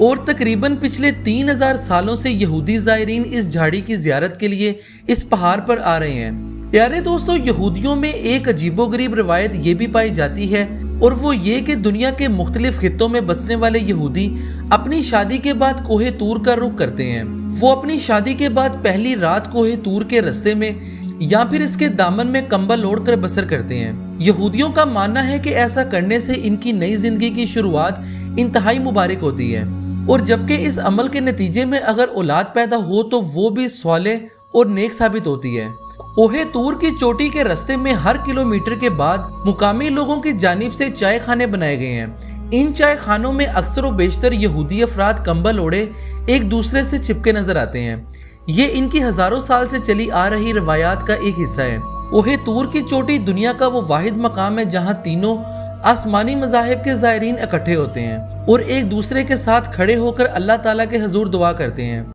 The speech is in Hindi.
और तकरीबन पिछले 3000 सालों से यहूदी ज़ायरीन इस झाड़ी की ज़ियारत के लिए इस पहाड़ पर आ रहे हैं। प्यारे दोस्तों, यहूदियों में एक अजीबोगरीब रवायत ये भी पाई जाती है और वो ये कि दुनिया के मुख्तलिफ खित्तों में बसने वाले यहूदी अपनी शादी के बाद कोहे तूर का रुख करते हैं। वो अपनी शादी के बाद पहली रात कोहे तूर के रास्ते में या फिर इसके दामन में कंबल ओढ़कर बसर करते हैं। यहूदियों का मानना है कि ऐसा करने से इनकी नई जिंदगी की शुरुआत इंतहाई मुबारक होती है और जबकि इस अमल के नतीजे में अगर औलाद पैदा हो तो वो भी स्वाले और नेक साबित होती है। कोहे तूर की चोटी के रास्ते में हर किलोमीटर के बाद मुकामी लोगों की जानिब से चाय खाने बनाए गए हैं। इन चाय खानों में अक्सर व बेशतर यहूदी अफराद कंबल ओढ़े एक दूसरे से चिपके नजर आते हैं। ये इनकी हजारों साल से चली आ रही रवायात का एक हिस्सा है। कोहे तूर की चोटी दुनिया का वो वाहिद मकाम है जहाँ तीनों आसमानी मज़ाहिब के ज़ायरीन इकट्ठे होते हैं और एक दूसरे के साथ खड़े होकर अल्लाह ताला के हजूर दुआ करते हैं।